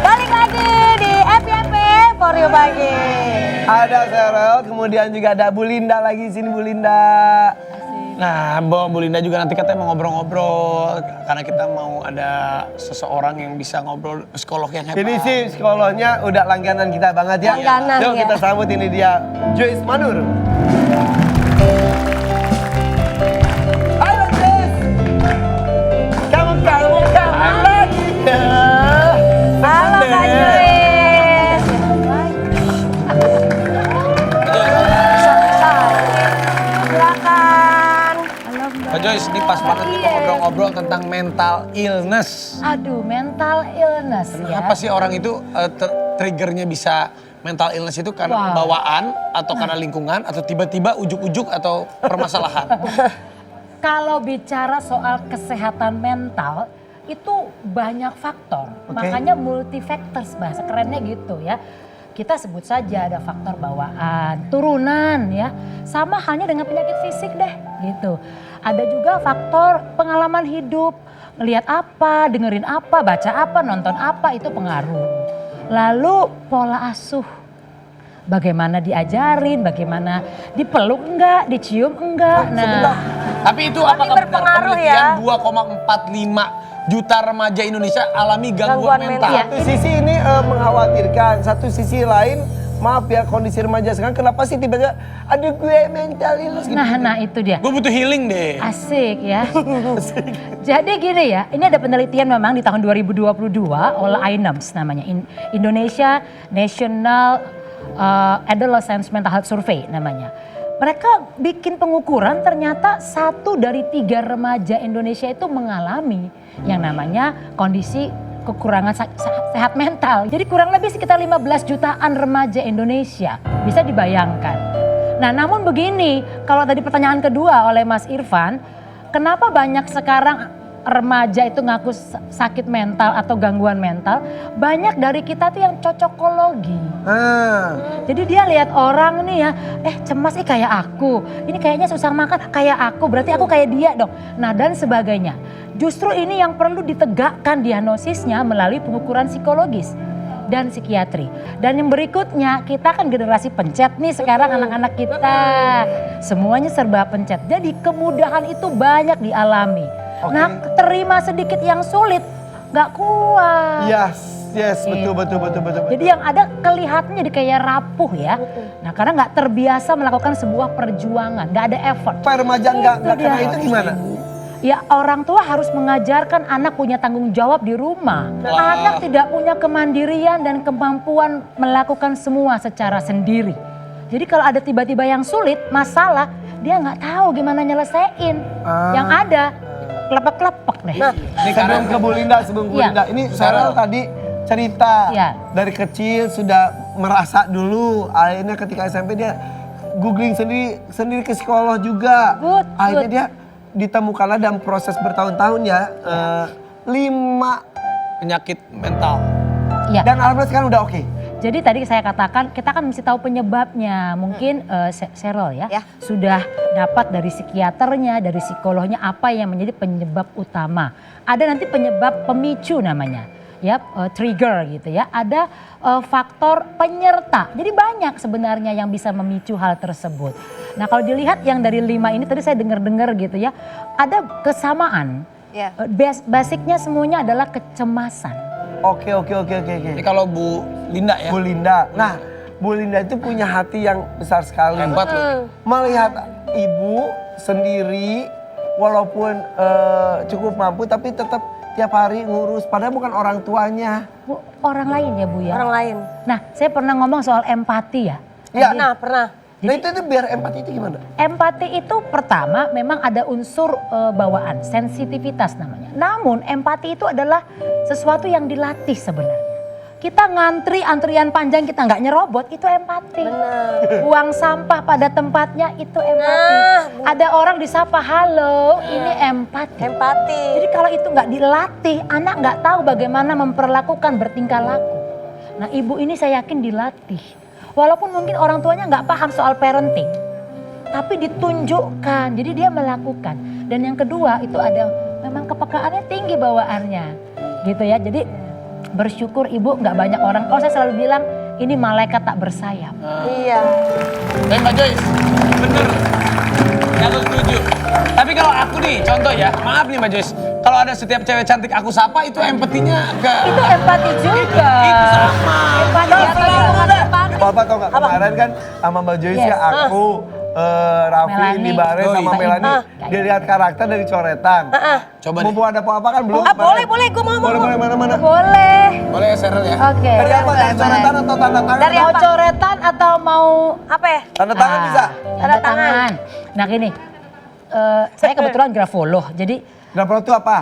Balik lagi di FYP For You Pagi. Ada Cheryl, kemudian juga ada Bu Linda lagi di sini, Bu Linda. Nah, Bu Linda juga nanti katanya mau ngobrol-ngobrol karena kita mau ada seseorang yang bisa ngobrol, psikolog yang hebat. Ini sih psikolognya udah langganan kita banget ya. Langganan, Yuk ya. kita sambut, ini dia Joyce Manur. Halo Joyce. Kamu lagi ya. Halo Kak Joyce. Silakan. Kak Joyce, ini pas banget kita ngobrol-ngobrol tentang mental illness. Aduh, mental illness ya. Kenapa sih orang itu triggernya bisa mental illness itu karena bawaan atau karena lingkungan atau tiba-tiba ujuk-ujuk atau permasalahan? Kalau bicara soal kesehatan mental itu banyak faktor. Makanya multi factors, bahasa kerennya gitu ya. Kita sebut saja ada faktor bawaan, turunan ya. Sama halnya dengan penyakit fisik deh gitu. Ada juga faktor pengalaman hidup, ngelihat apa, dengerin apa, baca apa, nonton apa, itu pengaruh. Lalu pola asuh, bagaimana diajarin, bagaimana dipeluk enggak, dicium enggak. Nah, Tapi itu apakah benar berpengaruh penelitian ya. 2,45 juta remaja Indonesia alami gangguan mental? mental. Satu sisi ini mengkhawatirkan, satu sisi lain maaf ya kondisi remaja sekarang kenapa sih tiba-tiba ada gue mental illness gitu. nah itu dia. Gue butuh healing deh. Asik ya. Jadi gini ya, ini ada penelitian memang di tahun 2022 oleh INEMS namanya, Indonesia National Adolescent Mental Health Survey namanya. Mereka bikin pengukuran, ternyata 1 dari 3 remaja Indonesia itu mengalami yang namanya kondisi kekurangan sehat mental. Jadi kurang lebih sekitar 15 jutaan remaja Indonesia, bisa dibayangkan. Nah namun begini, kalau tadi pertanyaan kedua oleh Mas Irfan, kenapa banyak sekarang remaja itu ngaku sakit mental atau gangguan mental? Banyak dari kita tuh yang cocokologi. Jadi dia lihat orang nih ya, cemas kayak aku, ini kayaknya susah makan kayak aku, berarti aku kayak dia dong. Nah dan sebagainya. Justru ini yang perlu ditegakkan diagnosisnya melalui pengukuran psikologis dan psikiatri. Dan yang berikutnya, kita kan generasi pencet nih sekarang anak-anak kita. Semuanya serba pencet. Jadi kemudahan itu banyak dialami. Nah terima sedikit yang sulit, gak kuat. Yes, betul. Jadi yang ada kelihatannya jadi kayak rapuh ya. Nah karena gak terbiasa melakukan sebuah perjuangan, gak ada effort. Supaya remaja nggak kena itu gimana? Ya orang tua harus mengajarkan anak punya tanggung jawab di rumah. Anak tidak punya kemandirian dan kemampuan melakukan semua secara sendiri. Jadi kalau ada tiba-tiba yang sulit, masalah, dia nggak tahu gimana nyelesain. Yang ada kelepek-kelepek deh. Nah, sebelum ke Bu Linda, ini Cheryl tadi cerita dari kecil sudah merasa dulu, akhirnya ketika SMP dia googling sendiri ke psikolog juga. Akhirnya dia ditemukanlah dalam proses bertahun-tahun ya 5 Penyakit mental. Ya. dan alhamdulillah sekarang udah oke. Jadi tadi saya katakan kita kan mesti tahu penyebabnya. Mungkin Cheryl ya sudah dapat dari psikiaternya, dari psikolognya apa yang menjadi penyebab utama. Ada nanti penyebab pemicu namanya, ya trigger gitu ya. Ada faktor penyerta. Jadi banyak sebenarnya yang bisa memicu hal tersebut. Nah kalau dilihat yang dari 5 ini tadi saya dengar gitu ya, ada kesamaan. Basicnya semuanya adalah kecemasan. Oke. Ini kalau Bu Linda ya. Bu Linda. Nah, Bu Linda itu punya hati yang besar sekali. Hebat loh. Melihat ibu sendiri walaupun cukup mampu tapi tetap tiap hari ngurus. Padahal bukan orang tuanya. Orang lain ya Bu ya? Orang lain. Nah saya pernah ngomong soal empati ya. Iya. Pernah. Nah itu biar empati itu gimana? Empati itu pertama memang ada unsur bawaan, sensitivitas namanya. Namun empati itu adalah sesuatu yang dilatih sebenarnya. Kita ngantri antrian panjang kita nggak nyerobot itu empati. Benar. Buang sampah pada tempatnya itu empati. Ada orang disapa halo, ini empati. Empati. Jadi kalau itu nggak dilatih, anak nggak tahu bagaimana memperlakukan bertingkah laku. Nah ibu ini saya yakin dilatih. Walaupun mungkin orang tuanya nggak paham soal parenting, tapi ditunjukkan, jadi dia melakukan. Dan yang kedua itu ada memang kepekaannya tinggi bawaannya, gitu ya. Jadi bersyukur ibu nggak banyak orang. Kalau saya selalu bilang ini malaikat tak bersayap. Iya. Mbak Joyce, bener. Aku setuju. Tapi kalau aku nih, contoh ya, maaf nih Mbak Joyce. Kalau ada setiap cewek cantik aku sapa, itu empatinya Itu empati juga. Itu sama. Empati Bapak tau gak kemarin kan sama Mbak Joyce ya aku, Raffi, Melanie. Indi Bare sama Mbak Melanie. Indi. Dia lihat karakter dari coretan. Coba deh. Mumpung ada apa-apa kan belum. Boleh, gue mau. Boleh, mana-mana. Boleh. Boleh ya Cheryl ya? Oke. Dari apa? Dari coretan atau tanda tangan? Dari Mau apa? coretan atau mau Apa ya? Tanda tangan bisa? Tanda tangan. Nah gini, saya kebetulan grafolog, jadi Grafologi itu apa?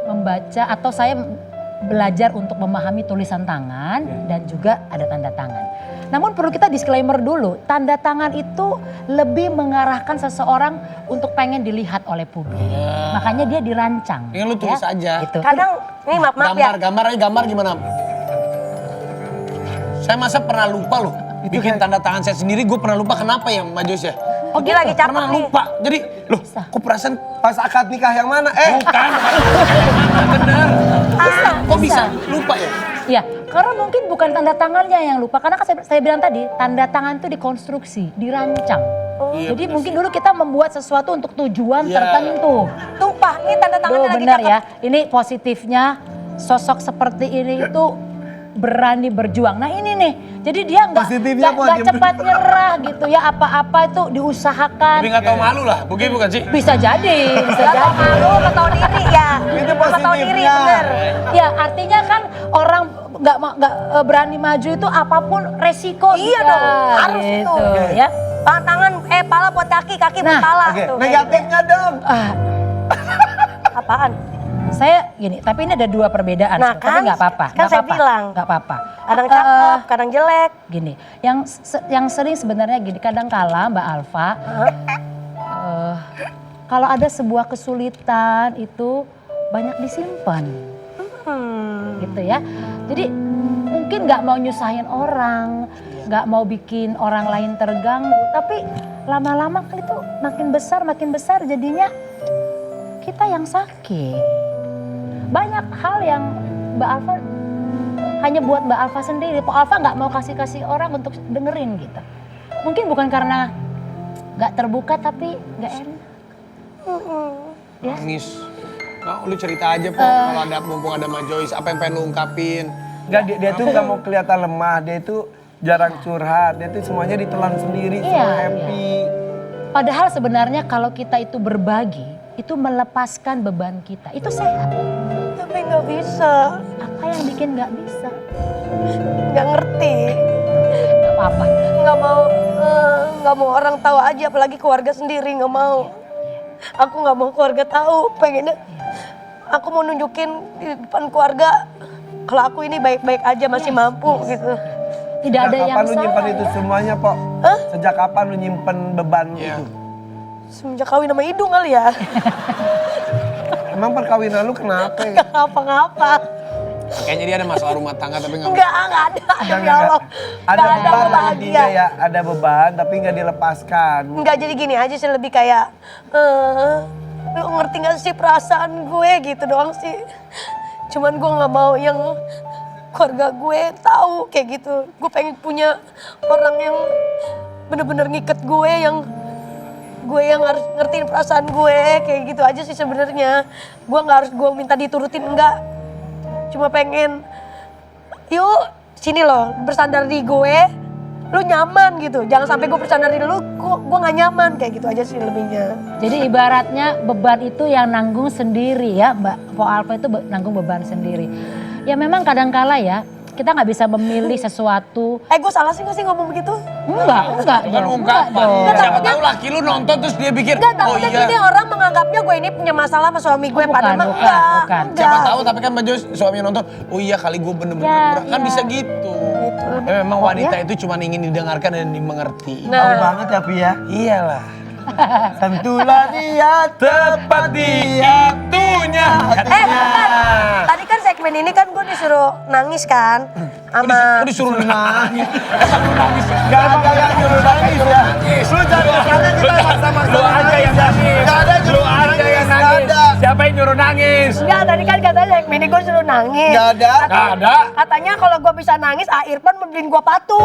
membaca atau saya belajar untuk memahami tulisan tangan dan juga ada tanda tangan. Namun perlu kita disclaimer dulu, tanda tangan itu lebih mengarahkan seseorang untuk pengen dilihat oleh publik. Makanya dia dirancang. Ini lu tulis aja. Gitu. Kadang, ini maaf ya. Gambar gimana? Saya masa pernah lupa loh. Bikin tanda tangan saya sendiri, gue pernah lupa kenapa ya Mbak Joyce ya? Oh dia lagi capek Pernah nih. lupa. Jadi, loh kok perasaan Pas akad nikah yang mana? bukan. Bener. Kok bisa lupa ya? Ya, karena mungkin bukan tanda tangannya yang lupa. Karena kan saya bilang tadi, tanda tangan itu dikonstruksi, dirancang. Iya, Jadi mungkin dulu kita membuat sesuatu untuk tujuan Iya. tertentu. Tumpah, ini tanda tangannya lagi Benar cakep. ya, ini positifnya sosok seperti ini itu berani berjuang. Nah ini nih, jadi dia Positifnya apa? nggak cepat nyerah gitu ya. Apa-apa itu diusahakan. Tapi nggak tahu malu lah, bukan sih? Bisa jadi, bisa Gak tau jadi. malu, gak tau diri ya. Itu Gak tau diri, positifnya. bener. Ya artinya kan orang nggak berani maju itu apapun resiko. Iya dia, dong, harus gitu, itu. ya. Tangan, pala buat kaki, kaki buat Nah, pala. Oke, Tuh. negatifnya dong. Apaan? Saya gini, tapi ini ada dua perbedaan. Nah, tapi kan, nggak apa-apa. kan saya bilang. Nggak apa-apa. Kadang cakep, kadang jelek. Gini, yang sering sebenarnya gini, kadang kala Mbak Alfa, kalau ada sebuah kesulitan itu banyak disimpan, gitu ya. Jadi mungkin nggak mau nyusahin orang, nggak mau bikin orang lain terganggu, tapi lama-lama kan itu makin besar jadinya kita yang sakit. Banyak hal yang Mbak Alfa hanya buat Mbak Alfa sendiri. Pak Alfa nggak mau kasih orang untuk dengerin gitu. Mungkin bukan karena nggak terbuka tapi nggak enak. Ya. Nangis. Nah, lu cerita aja Po, kalau ada mumpung ada Mbak Joyce, apa yang pengen lu ungkapin? Enggak, dia tuh nggak mau kelihatan lemah. Dia itu jarang curhat. Dia tuh semuanya ditelan sendiri, Iya, semua happy. Padahal sebenarnya kalau kita itu berbagi, itu melepaskan beban kita. Itu sehat. Tapi gak bisa, Apa yang bikin nggak bisa? gak ngerti. Nggak apa-apa. Gak mau orang tahu aja, apalagi keluarga sendiri gak mau. Aku gak mau keluarga tahu, pengennya aku mau nunjukin di depan keluarga kalau aku ini baik-baik aja, masih mampu gitu. Tidak ada Sejak yang kapan lu salah. nyimpen itu semuanya, Pok? Sejak kapan lu nyimpen beban itu? Semenjak kawin sama hidung kali ya. Emang perkawinan lu kenapa? Ngapa-ngapa. Kayaknya dia ada masalah rumah tangga tapi nggak. Enggak ada. Ya Allah. Ada Nggak beban lah bahagia. intinya ya, ada beban tapi nggak dilepaskan. Enggak, jadi gini aja sih, lebih kayak lu ngerti gak sih perasaan gue gitu doang sih. Cuman gue gak mau yang keluarga gue tahu kayak gitu. Gue pengen punya orang yang bener-bener ngiket gue yang harus ngertiin perasaan gue, kayak gitu aja sih sebenarnya. Gue nggak harus gue minta diturutin, enggak. Cuma pengen, yuk sini loh bersandar di gue, lu nyaman gitu. Jangan sampai gue bersandar di lu, gue nggak nyaman, kayak gitu aja sih lebihnya. Jadi ibaratnya beban itu yang nanggung sendiri ya, Mbak Po Alfa itu nanggung beban sendiri. Ya memang kadangkala ya, kita nggak bisa memilih sesuatu. Gue salah sih nggak sih ngomong begitu? Enggak Kan dong, ungkapan. enggak Siapa dong. tahu laki lu nonton terus dia pikir, Enggak, oh takutnya iya. gini orang menganggapnya gue ini punya masalah sama suami gue, Oh, padahal mah bukan, enggak. bukan. Enggak. Siapa tahu tapi kan Mbak Joyce suaminya nonton, oh iya kali gue bener-bener Ya, kurang. Kan ya. bisa gitu. Ya, memang wanita itu cuma ingin didengarkan dan dimengerti. Nah. Tahu banget ya, Pi ya. Iyalah. Sentuhlah dia tepat di itunya. Bentar. Tadi kan segmen ini kan gue disuruh nangis kan sama Kok disuruh nangis? Gak ada yang nyuruh nangis ya. Lu jangan kesana kita sama-sama Lu aja yang nangis. Gak ada Lu aja yang nangis. Siapa yang nyuruh nangis. Enggak, tadi kan katanya bini gue suruh nangis. Nggak ada. Nggak ada. Katanya kalau gue bisa nangis, Irfan mending gue patu.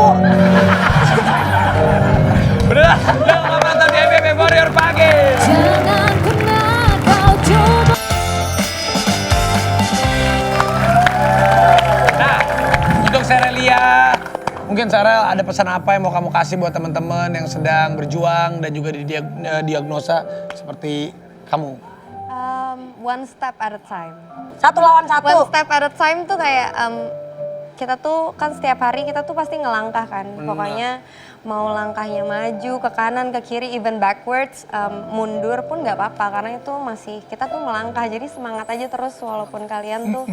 Bener, yuk nonton di FYP Warrior pagi. Jangan pernah kau coba. Nah, untuk Serelia, mungkin Serel ada pesan apa yang mau kamu kasih buat teman-teman yang sedang berjuang dan juga diagnosa seperti kamu? One step at a time. Satu lawan satu. One step at a time tuh kayak kita tuh kan setiap hari kita tuh pasti ngelangkah kan. Pokoknya mau langkahnya maju ke kanan, ke kiri, even backwards, mundur pun nggak apa-apa karena itu masih kita tuh melangkah. Jadi semangat aja terus walaupun kalian tuh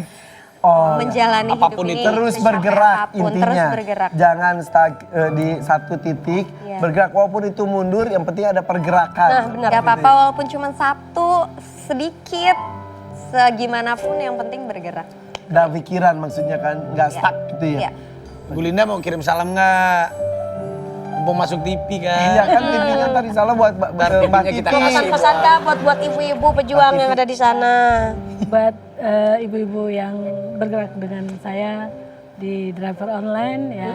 menjalani apapun hidup itu ini Terus sampai bergerak apapun, intinya. terus bergerak. Jangan stuck di satu titik. Iya. Bergerak walaupun itu mundur, yang penting ada pergerakan. Nah, benar. Gak apa-apa walaupun cuma satu sedikit, segimanapun yang penting bergerak. Dan pikiran maksudnya kan, nggak stuck gitu ya. Iya. Bu Linda mau kirim salam nggak? Mau masuk TV kan? Iya kan TV-nya tadi salah buat Mbak TV-nya Titi. kita kasih. Pesan-pesan Kak buat ibu-ibu pejuang yang ada di sana. Buat ibu-ibu yang bergerak dengan saya di driver online ya,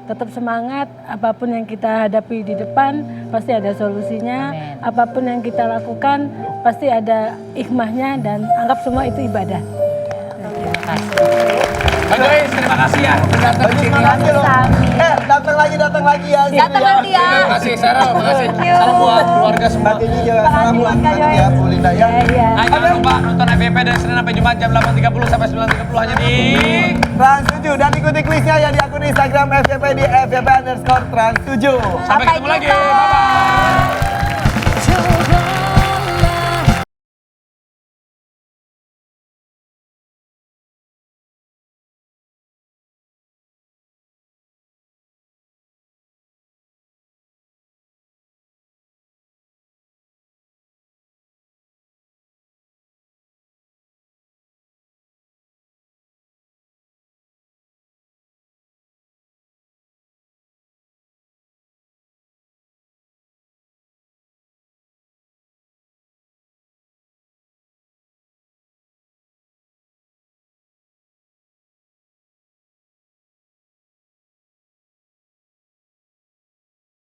tetap semangat. Apapun yang kita hadapi di depan pasti ada solusinya. Amin. Apapun yang kita lakukan pasti ada hikmahnya dan anggap semua itu ibadah. Terima kasih. Mbak Joyce, terima kasih ya. Udah datang ke sini. Makasih loh. Datang lagi ya. Datang nanti ya. Terima kasih Serel, makasih. Salam buat keluarga semua. Mbak Titi juga salam buat Mbak Titi ya, Bu Linda ya. Nah, jangan lupa nonton FYP dari Senin sampai Jumat jam 8.30 sampai 9.30 hanya di Trans7 dan ikuti kuisnya ya di akun Instagram FYP di FYP_Trans7. Sampai ketemu lagi. Bye bye.